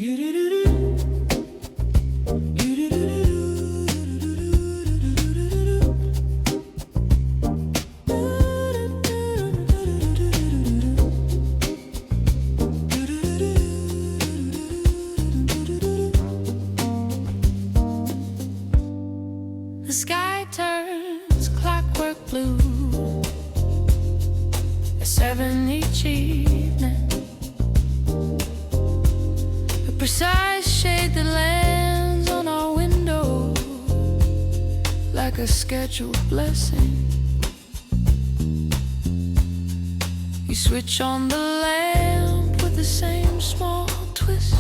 The sky turns clockwork blue at 7 each evening, a precise shade that lands on our window like a scheduled blessing. You switch on the lamp with the same small twist,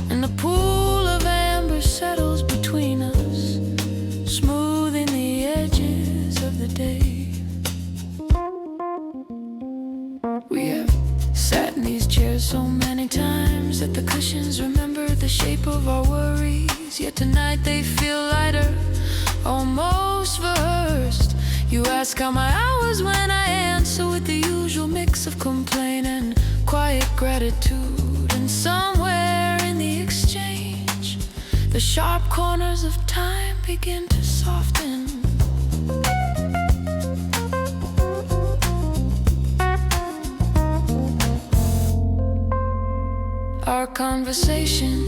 and the pool of amber settles between us, smoothing the edges of the day. We have sat in these chairs so many times that the cushions remember the shape of our worries, yet tonight they feel lighter, almost rehearsed. You ask how my hours when I answer with the usual mix of complaint and quiet gratitude, and somewhere in the exchange the sharp corners of time begin to soften. Our conversation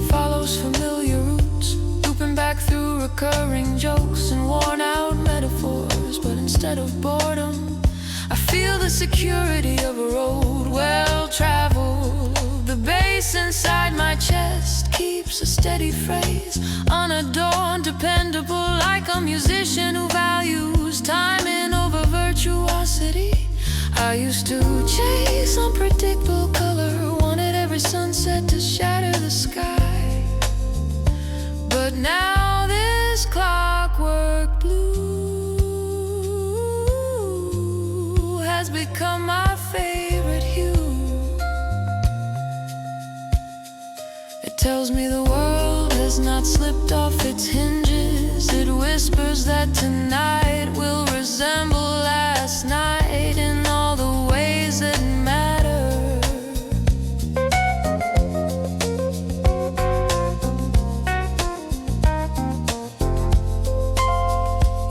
follows familiar routes, looping back through recurring jokes and worn-out metaphors. But instead of boredom, I feel the security of a road well-traveled. The bass inside my chest keeps a steady phrase, unadorned, dependable, like a musician who values timing over virtuosity. I used to chase unpredictable color, wanted every sunset to shatter the sky. But now this clockwork blue has become my favorite hue. It tells me the world has not slipped off its hinges. It whispers that tonight will resemble last night in all the ways that matter.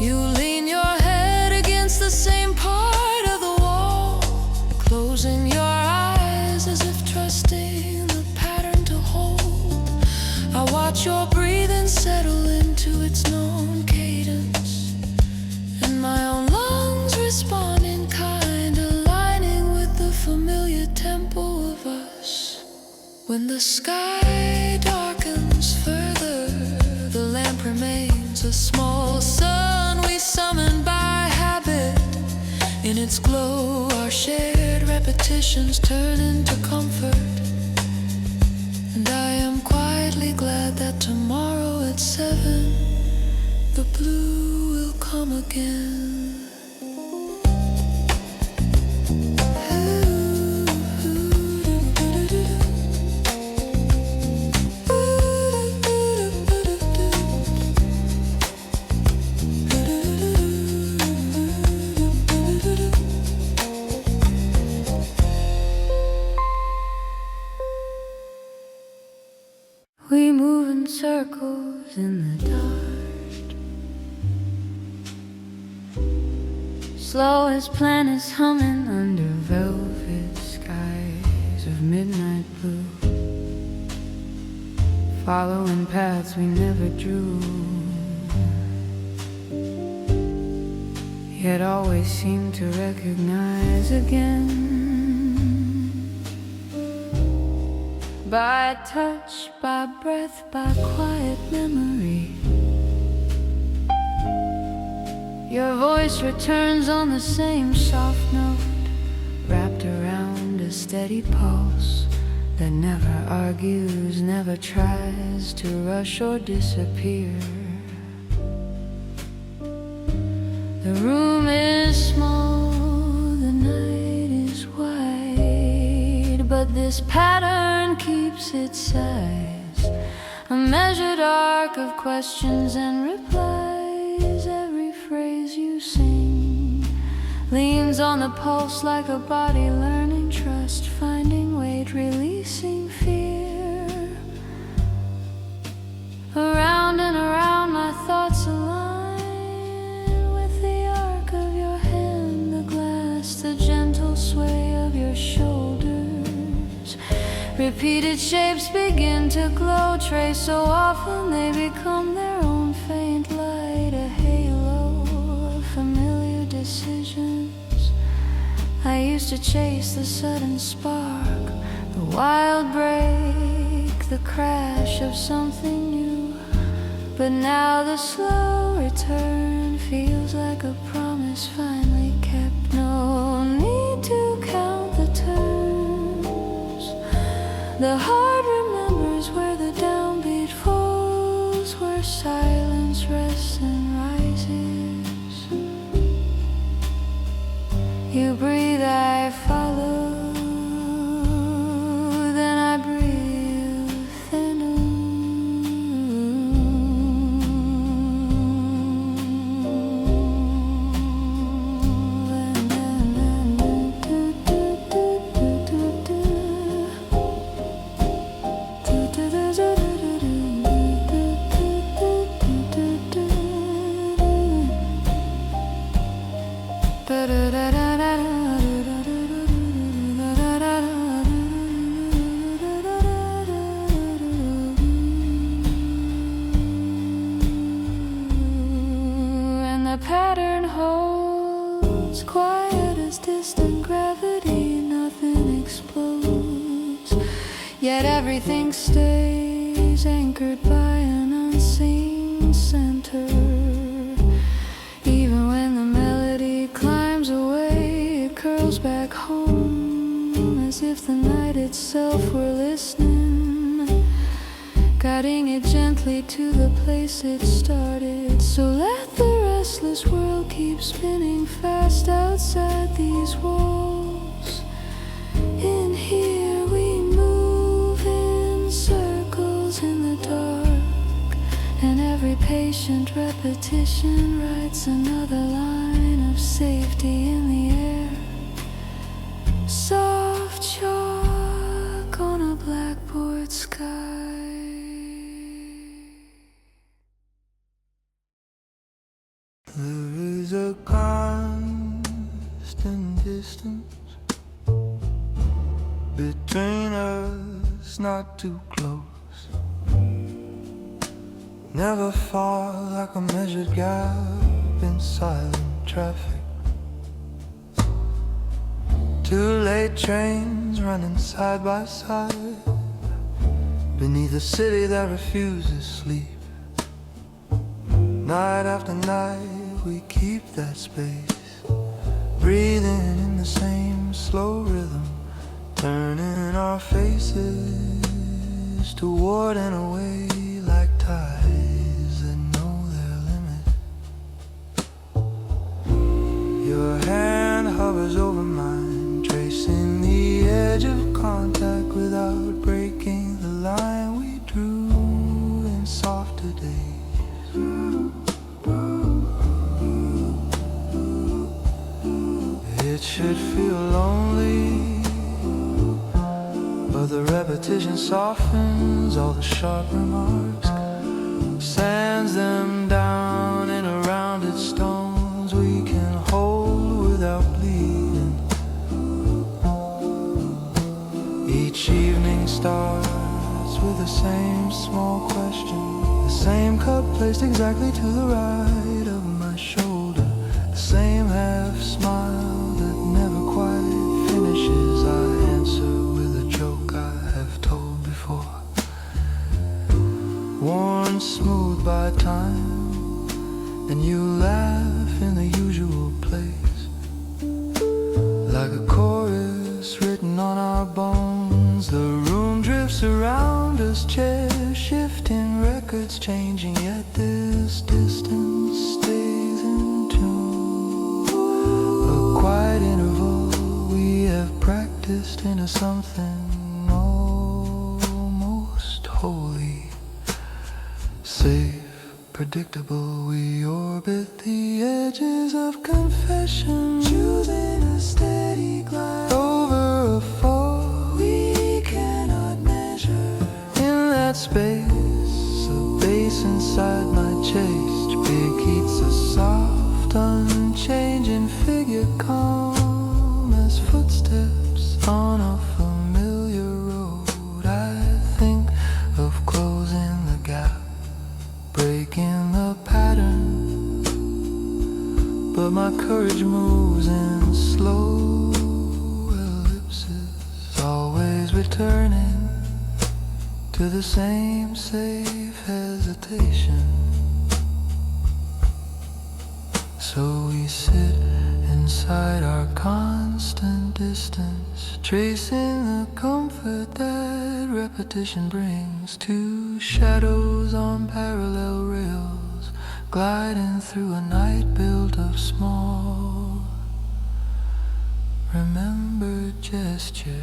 You lean your head against the same part of the wall, closing your eyes as if trusting the pattern to hold. I watch your breathing settle into its known cadence, and my own lungs respond in kind, aligning with the familiar tempo of us. When the sky darkens further, the lamp remains a small sun we summon by habit. In its glow, our shared repetitions turn into comfort, and I am quietly glad that tomorrow at 7 the blue will come again. We move in circles in the dark, slow as planets humming under velvet skies of midnight blue, following paths we never drew, yet always seem to recognize again. By touch, by breath, by quiet memory, your voice returns on the same soft note, wrapped around a steady pulse that never argues, never tries to rush or disappear. The room is small, the night is wide, but this pattern keeps its size, a measured arc of questions and replies. Every phrase you sing leans on the pulse like a body learning trust, finding weight, releasing Repeated shapes begin to glow, trace so often they become their own faint light, a halo of familiar decisions. I used to chase the sudden spark, the wild break, the crash of something new. But now the slow return feels like a promise finally kept. No need to count the turns. The heart remembers where the downbeat falls, where silence rests and rises. You breathe, I follow, then I breathe anew. The pattern holds quiet as distant gravity. Nothing explodes, yet everything stays anchored by an unseen center. Even when the melody climbs away, it curls back home as if the night itself were listening, guiding it gently to the place it started. So let the restless world keep spinning fast outside these walls. In here we move in circles in the dark, and every patient repetition writes another line of safety in the air. Soft chalk on a blackboard sky. There is a constant distance between us, not too close, never far, like a measured gap in silent traffic. Two late trains running side by side beneath a city that refuses sleep. Night after night we keep that space, breathing in the same slow rhythm, turning our faces toward and away like tides that know their limit. Your hand hovers over mine, tracing the edge of contact without breaking the line we drew in softer days. It should feel lonely, but the repetition softens all the sharp remarks, sands them down into rounded stones we can hold without bleeding. Each evening starts with the same small question, the same cup placed exactly to the right of my shoulder, the same half smile that never quite finishes. I answer with a joke I have told before, worn smooth by time, and you laugh in the usual place, like a chorus written on our bones. The room drifts around us, chairs shifting, records changing, yet this distance stays in tune. A quiet interval we have practiced into something almost holy. Safe, predictable, we orbit the edges of confession, choosing a steady glide over a fall we cannot measure. In that space, a bass inside my chest repeats a soft, unchanging figure, calm as footsteps on a familiar road. to the same safe hesitation. So we sit inside our constant distance, tracing the comfort that repetition brings. Two shadows on parallel rails, gliding through a night built of small remembered gestures.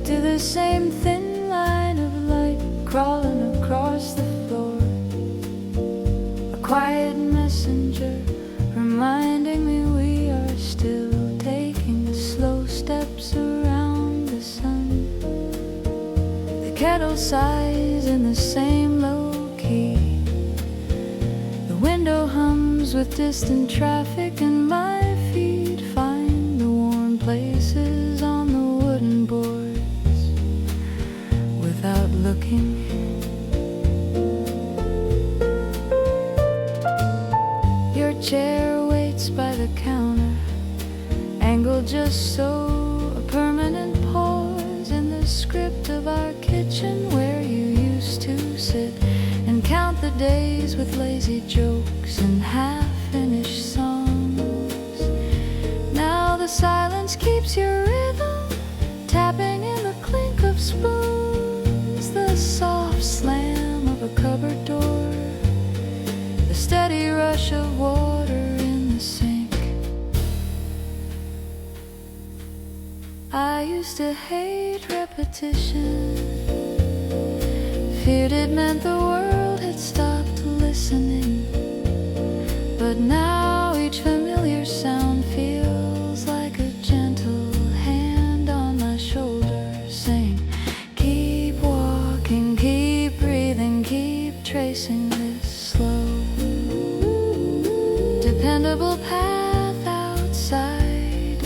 The same thin line of light crawling across the floor, a quiet messenger reminding me we are still taking the slow steps around the sun. The kettle sighs in the same low key, the window hums with distant traffic, and my feet find the warm places on the wooden board without looking. Your chair waits by the counter, angled just so, a permanent pause in the script of our kitchen where you used to sit and count the days with lazy jokes and half-finished songs. Now the silence keeps your rhythm, tapping in the clink of spoons, the soft slam of a cupboard door, the steady rush of water in the sink. I used to hate repetition, feared it meant the world had stopped listening. But now each familiar sound feels like a gentle hand on my shoulder, saying, keep walking, keep breathing, keep tracing this slow, dependable path outside.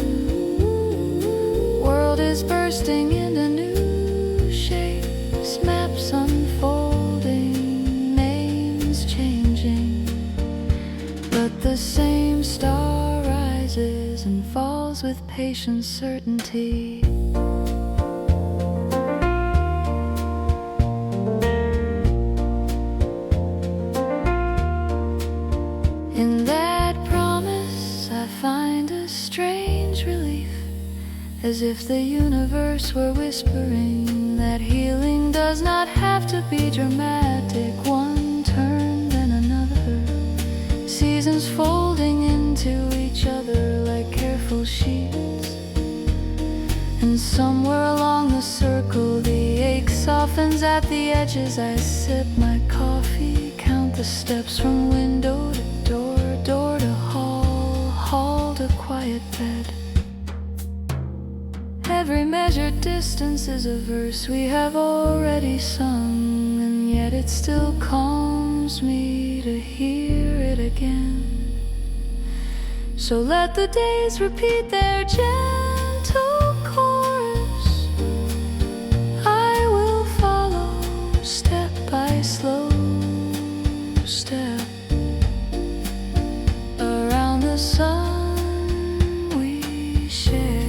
World is bursting into new shapes, maps unfolding, names changing, but the same star rises and falls with patient certainty. In that promise I find a strange relief, as if the universe were whispering that healing does not have to be dramatic. One turn, then another, seasons folding into each other like careful sheets. And somewhere along the circle the ache softens at the edges. I sip my coffee, count the steps from window to door, door to hall, hall to quiet bed. Every measured distance is a verse we have already sung, and yet it still calms me to hear it again. So let the days repeat their gentle chorus. I will follow step by slow step around the sun we share.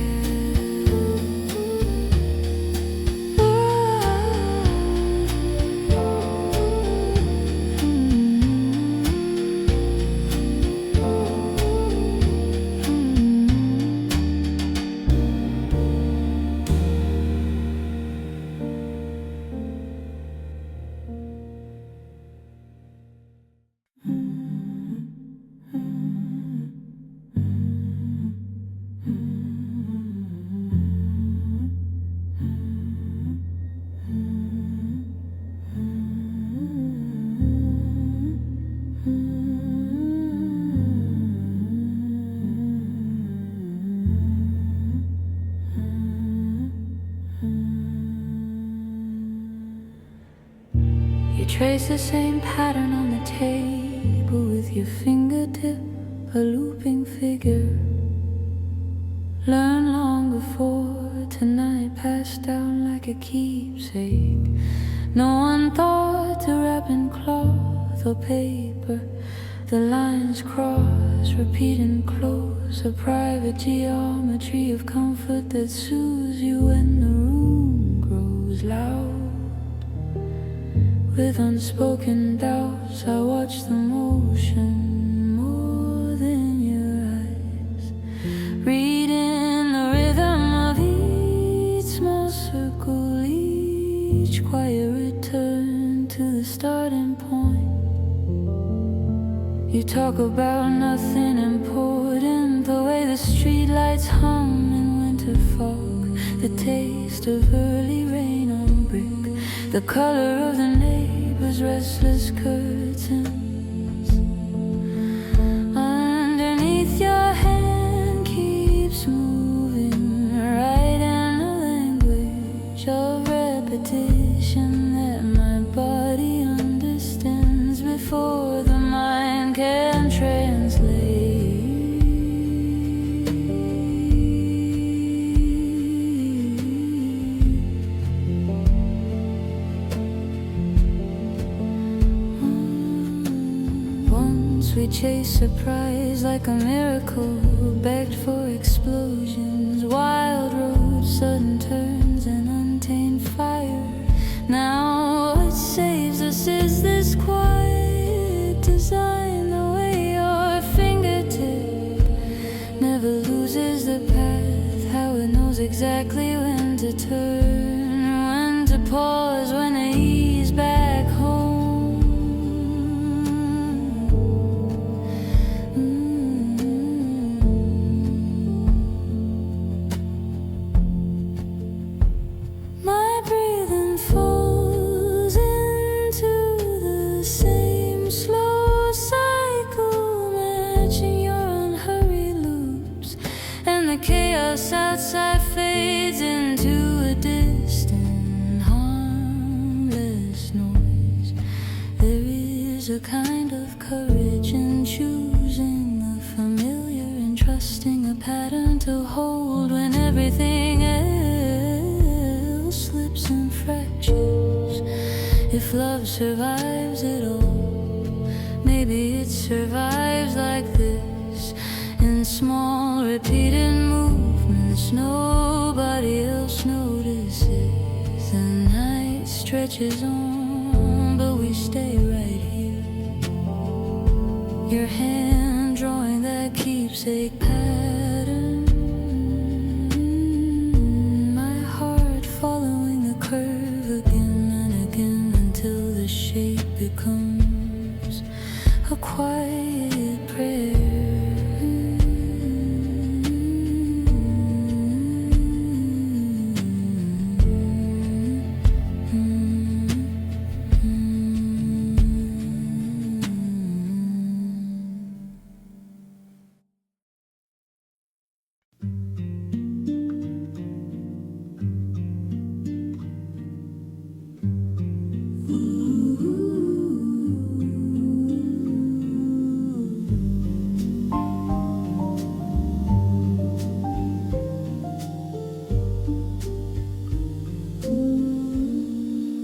You trace the same pattern on the table with your fingertip, a looping figure. Learn long before tonight, passed down like a keepsake. No one thought to wrap in cloth or paper. The lines cross, repeating close, a private geometry of comfort that soothes you when the room grows loud. With unspoken doubts, I watch the motion more than your eyes, reading the rhythm of each small circle, each quiet return to the starting point. You talk about nothing important, the way the streetlights hum in winter fog, the taste of early rain on brick, the color of the neighbor's restless curtains. Underneath your hand keeps moving, right in a language of repetition that my body understands before the mind can translate. Once we chased surprise like a miracle, begged for explosions, wild roads, sudden turns, and untamed fire. Now what saves us is this quiet design, the way your fingertip never loses the path, how it knows exactly when to turn, when to pause, when to ease back home. My breathing falls into the same slow cycle, matching your unhurried loops, and the chaos outside fades into a distant, harmless noise. There is a kind of courage in choosing the familiar and trusting a pattern to hold when everything else slips and fractures. If love survives it all, maybe it survives like this, in small repeated movements nobody else notices. The night stretches on, but we stay right here. Your hand drawing that keepsake pattern, my heart following the curve again and again until the shape becomes a quiet prayer.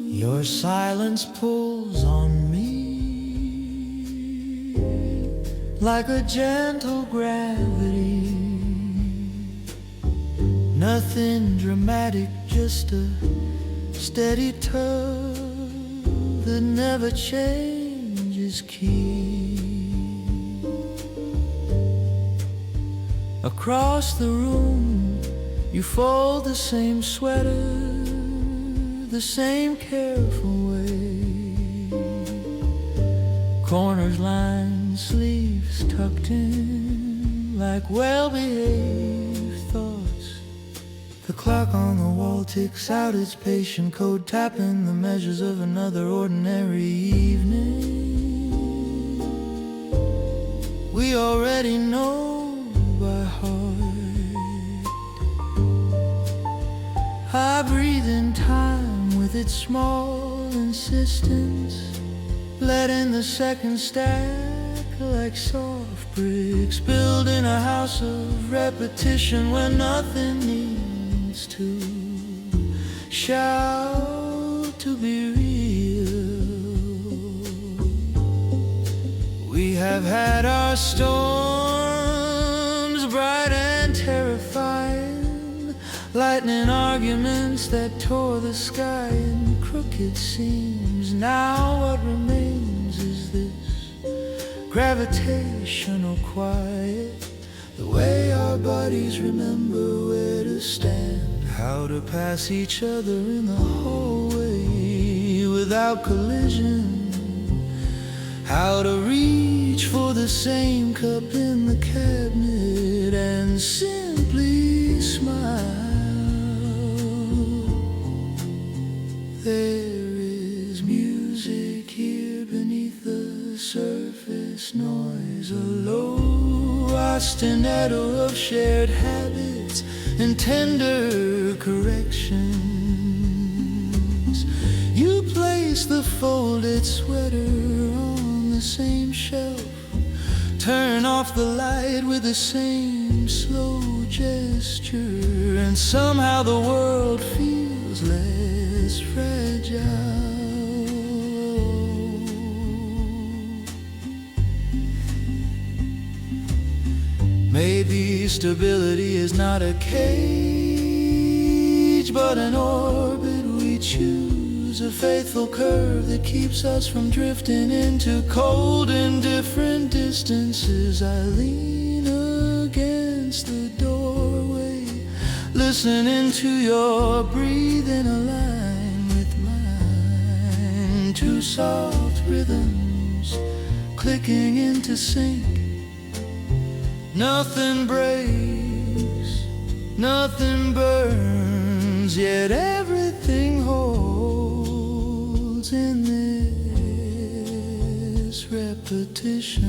Your silence pulls on me like a gentle gravity. Nothing dramatic, just a steady tug that never changes key. Across the room, you fold the same sweater, the same careful way. Corners lined, sleeves tucked in like well-behaved thoughts. The clock on the wall ticks out its patient code, tapping the measures of another ordinary evening. We already know by heart. I breathe in time with its small and insistence, letting the seconds stack like soft bricks, building a house of repetition where nothing needs to shout to be real. We have had our storms, bright and terrifying, lightning arguments that tore the sky in crooked seams. Now what remains is this gravitational quiet, the way our bodies remember where to stand, how to pass each other in the hallway without collision, how to reach for the same cup in the cabinet and simply smile. There is music here beneath the surface noise, a low ostinato of shared habits and tender corrections. You place the folded sweater on the same shelf, turn off the light with the same slow gesture, and somehow the world feels less fragile. Maybe stability is not a cage, but an orbit we choose, a faithful curve that keeps us from drifting into cold and different distances. I lean against the doorway, listening to your breathing align with mine, two soft rhythms clicking into sync. Nothing breaks, nothing burns, yet everything holds in this repetition.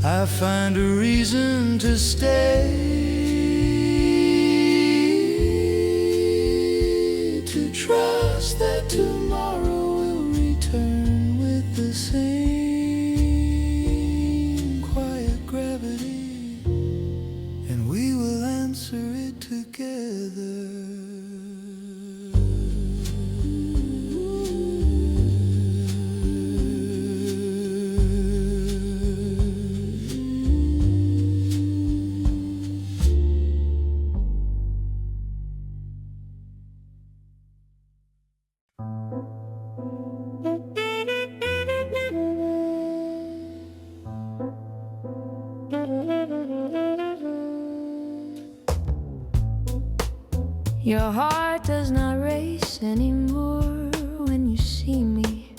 I find a reason to stay, to trust that tomorrow will return with the same gravity, and we will answer it together. Your heart does not race anymore when you see me.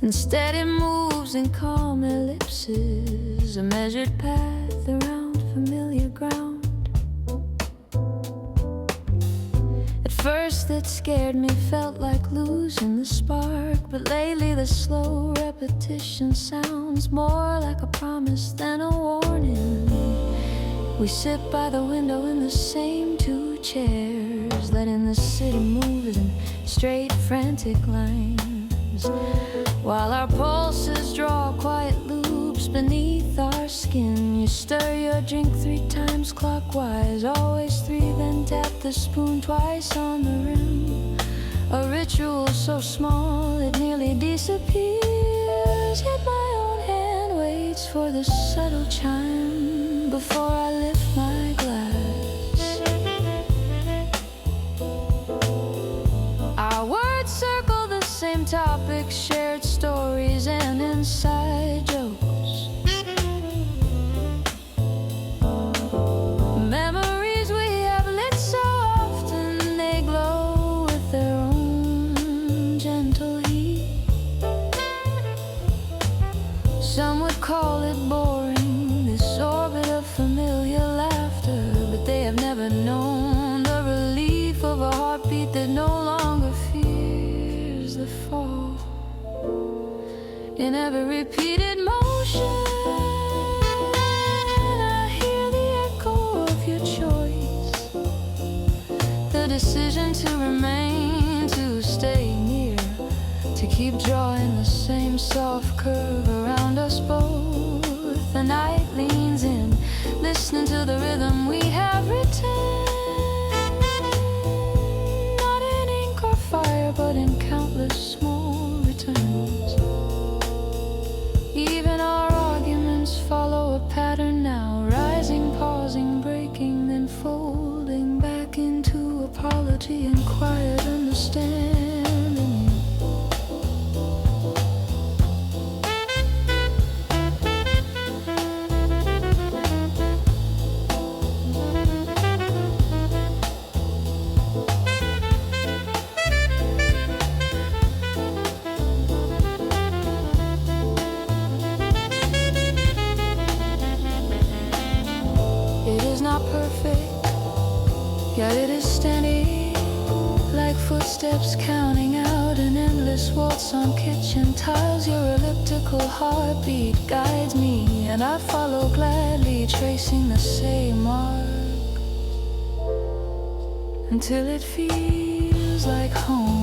Instead it moves in calm ellipses, a measured path around familiar ground. At first it scared me, felt like losing the spark, but lately the slow repetition sounds more like a promise than a warning. We sit by the window in the same two chairs, letting the city move in straight, frantic lines, while our pulses draw quiet loops beneath our skin. You stir your drink 3 times clockwise, always 3, then tap the spoon twice on the rim. A ritual so small it nearly disappears, yet my own hand waits for the subtle chime before I lift my glass. Our words circle the same topics, shared stories and inside jokes. Memories we have lit so often, they glow with their own gentle heat. Some would call it boring, this orbit of familiar laughter. decision to remain, to stay near, to keep drawing the same soft curve around us both. The night leans in, listening to the rhythm we have written, not in ink or fire, but in countless small returns. Even our arguments follow a pattern now, rising, pausing, breaking, then folding back into apology and quiet understanding. Not perfect, yet it is steady, like footsteps counting out an endless waltz on kitchen tiles. Your elliptical heartbeat guides me, and I follow gladly, tracing the same mark until it feels like home.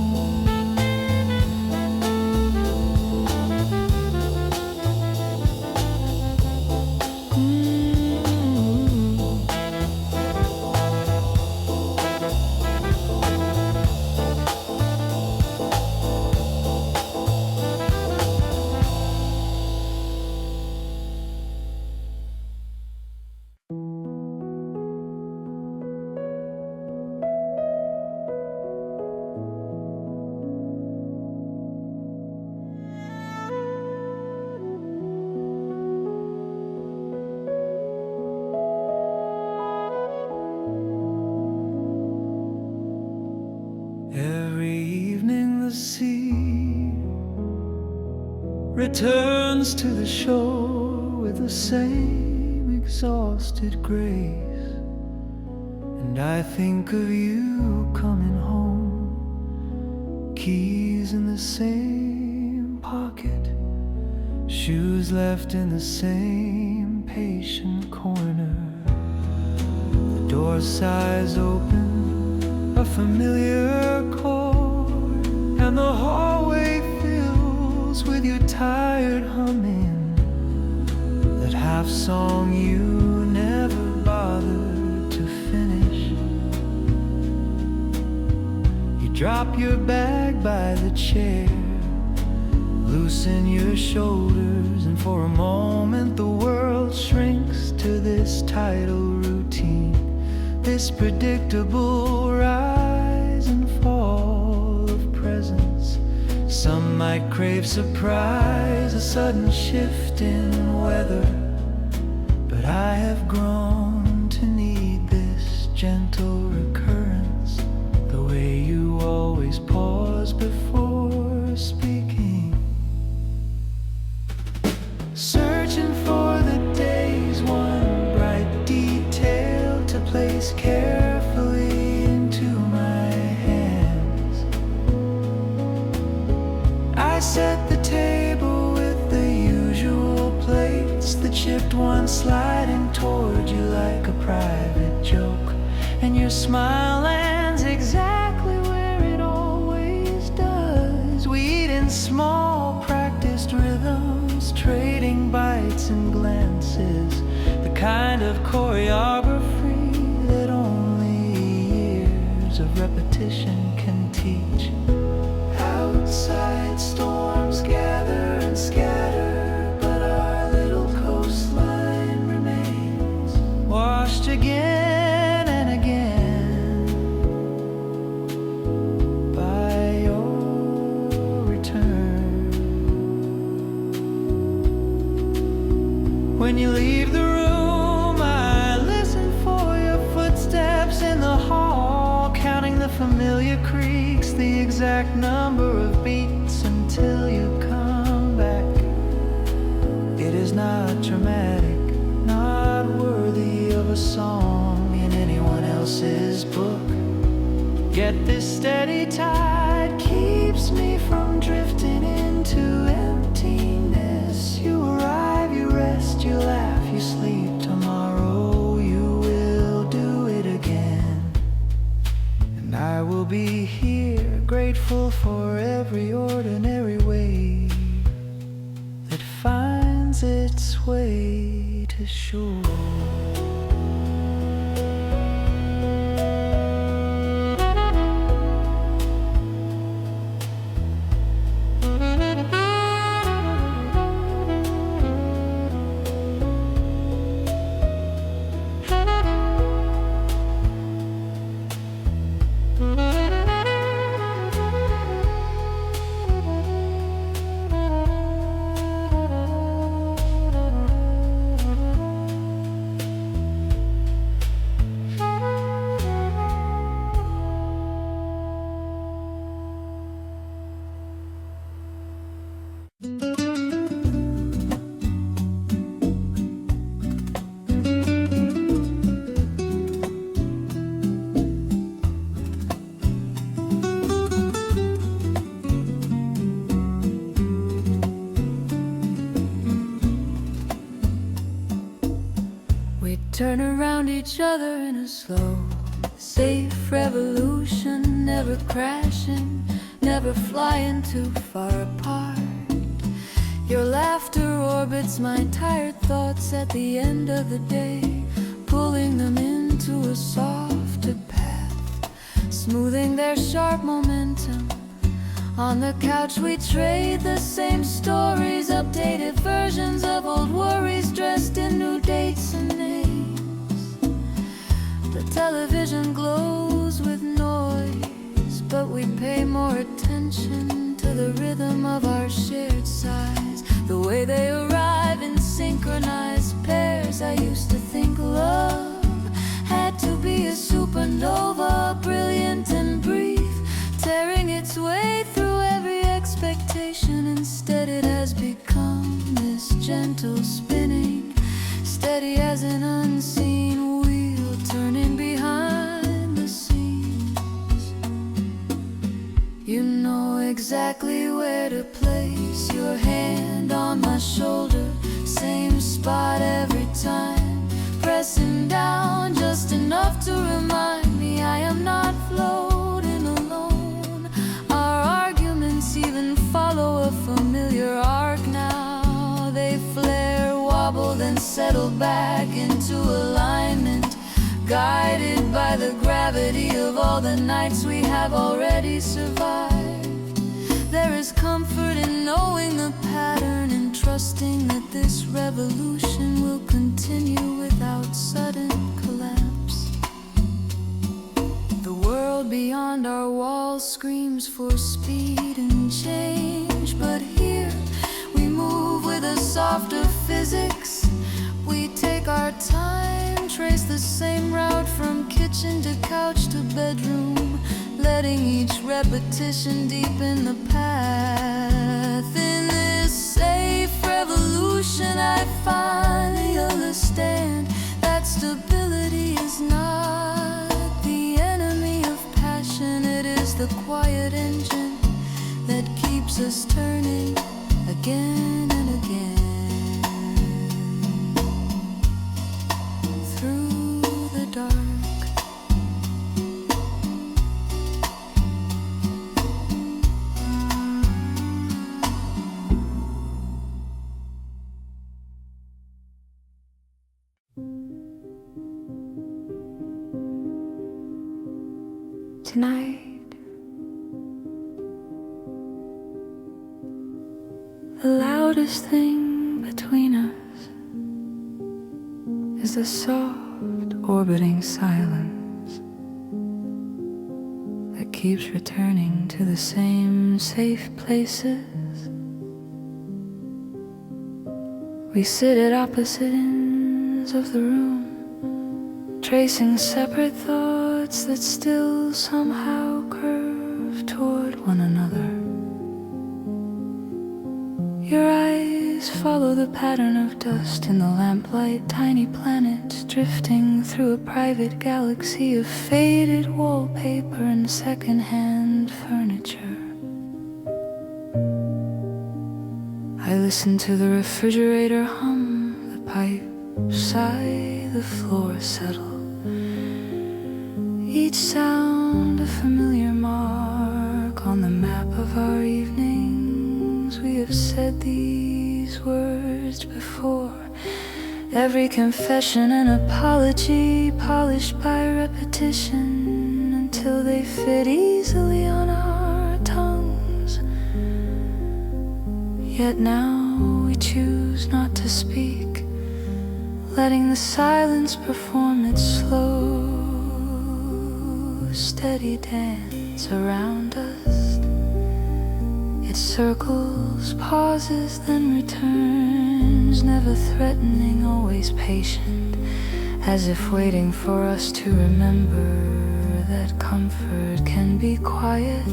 Returns to the shore with the same exhausted grace, and I think of you coming home, keys in the same pocket, shoes left in the same patient corner. The door sighs open, a familiar chord, and the hallway with your tired humming, that half song you never bothered to finish. You drop your bag by the chair, loosen your shoulders, and for a moment the world shrinks to this tidal routine, this predictable rise and fall of presence. Some might crave surprise, a sudden shift in weather, but I have grown to need this gentle recurrence, the way you always pause before speaking, searching for the day's one bright detail to place carefully into my hands. I set the table with the usual plates, the chipped one sliding toward you like a private joke, and your smile lands exactly where it always does. We eat in small practiced rhythms, trading bites and glances, the kind of choreography that only years of repetition can teach. Outside storms gather and scatter, but our little coastline remains, washed again and again by your return. When you leave the room, I listen for your footsteps in the hall, counting the familiar creaks, the exact number of beats until you come back. It is not dramatic, not worthy of a song in anyone else's book, yet this steady tide keeps me from drifting into emptiness. You arrive, you rest, you laugh, you sleep. Tomorrow you will do it again, and be here, grateful for every ordinary wave that finds its way to shore. Turn around each other in a slow, safe revolution, never crashing, never flying too far apart. Your laughter orbits my tired thoughts at the end of the day, pulling them into a softer path, smoothing their sharp momentum. On the couch we trade the same stories, updated versions of old worries, dressed in new dates and names. The television glows with noise, but we pay more attention to the rhythm of our shared sighs, the way they arrive in synchronized pairs. I used to think love had to be a supernova, brilliant and brief, tearing its way through every expectation. Instead it has become this gentle spinning, steady as an unseen wheel, turning behind the scenes. You know exactly where to place your hand on my shoulder, same spot every time, pressing down just enough to remind me I am not floating alone. Our arguments even follow a familiar arc now. They flare, wobble, then settle back into alignment, guided by the gravity of all the nights we have already survived. There is comfort in knowing the pattern and trusting that this revolution will continue without sudden collapse. The world beyond our walls screams for speed and change, but here we move with a softer physics. We take our time, trace the same route from kitchen to couch to bedroom, letting each repetition deepen the path. In this safe revolution I finally understand that stability is not the enemy of passion. It is the quiet engine that keeps us turning again and again. Through the dark, tonight, the loudest thing between us is the soft, orbiting silence that keeps returning to the same safe places. We sit at opposite ends of the room, tracing separate thoughts that still somehow curve toward one another. Your eyes follow the pattern of dust in the lamplight, tiny planets drifting through a private galaxy of faded wallpaper and second-hand furniture. I listen to the refrigerator hum, the pipe sigh, the floor settle. Each sound found a familiar mark on the map of our evenings. We have said these words before. Every confession and apology polished by repetition until they fit easily on our tongues. Yet now we choose not to speak, letting the silence perform its slow, steady dance around us. It circles, pauses, then returns, never threatening, always patient, as if waiting for us to remember that comfort can be quiet.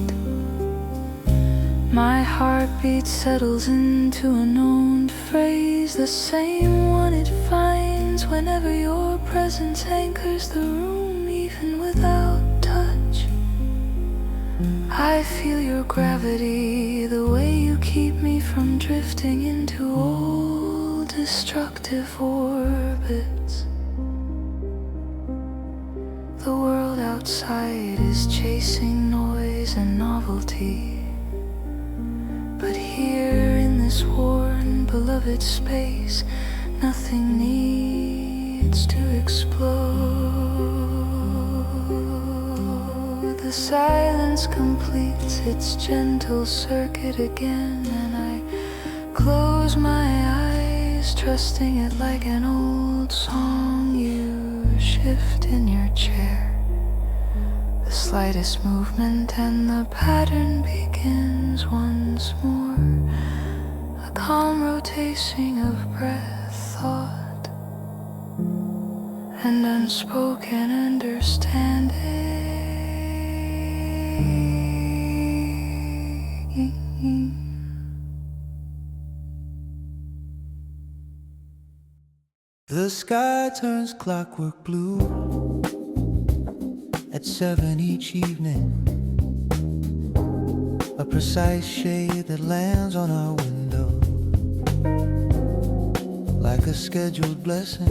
My heartbeat settles into a known phrase, the same one it finds whenever your presence anchors the room, even without touch. I feel your gravity, the way you keep me from drifting into old destructive orbits. The world outside is chasing noise and novelty, but here in this worn, beloved space, nothing needs to explode. The silence completes its gentle circuit again, and I close my eyes, trusting it like an old song. You shift in your chair, the slightest movement and the pattern begins once more. A calm rotation of breath, thought, and unspoken understanding. The sky turns clockwork blue at 7 each evening, a precise shade that lands on our window like a scheduled blessing.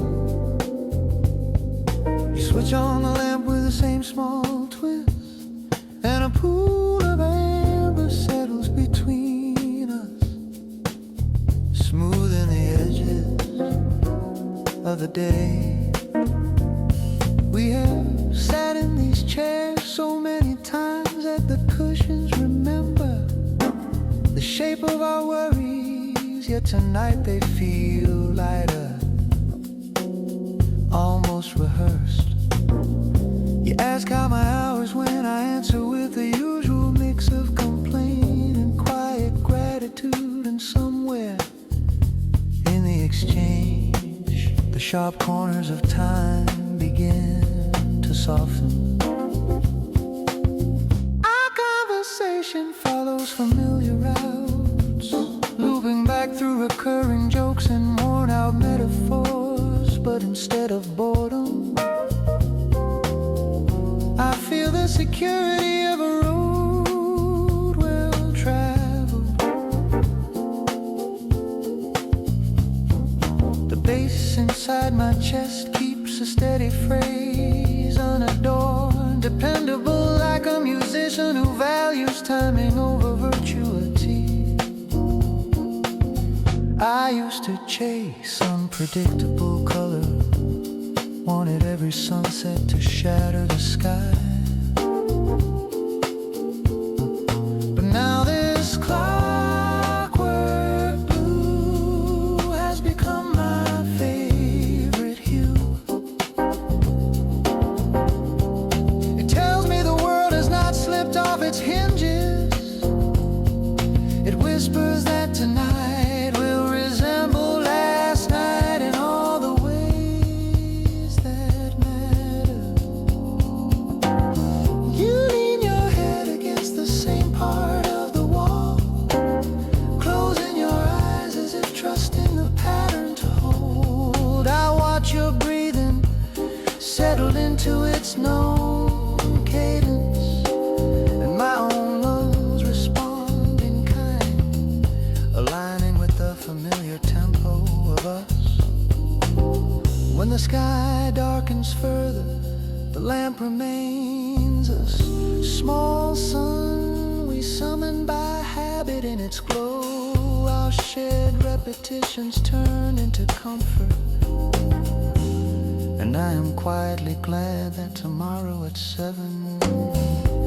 You switch on the lamp with the same small twist, and a pool of amber settles between us, smoothing the edges of the day. We have sat in these chairs so many times that the cushions remember the shape of our worries, yet tonight they feel lighter, almost rehearsed. You ask how my hours went, I answer with the usual mix of complaint and quiet gratitude, and somewhere in the exchange, the sharp corners of time begin to soften. Our conversation follows familiar routes, looping back through recurring jokes and worn out metaphors. But instead of boredom, I feel the security of a road well traveled. The bass inside my chest keeps a steady phrase, unadorned, dependable, like a musician who values timing over virtuity. I used to chase unpredictable color, wanted every sunset to shatter the sky. But now this clockwork blue has become my favorite hue. It tells me the world has not slipped off its hinges. It whispers that tonight will resemble last night in all the ways that matter. You lean your head against the same part of the wall, closing your eyes as if trusting the pattern to hold. I watch your breathing settle into its known cadence, and my own lungs respond in kind remains a small sun we summon by habit in its glow. Our shared repetitions turn into comfort, and I am quietly glad that tomorrow at 7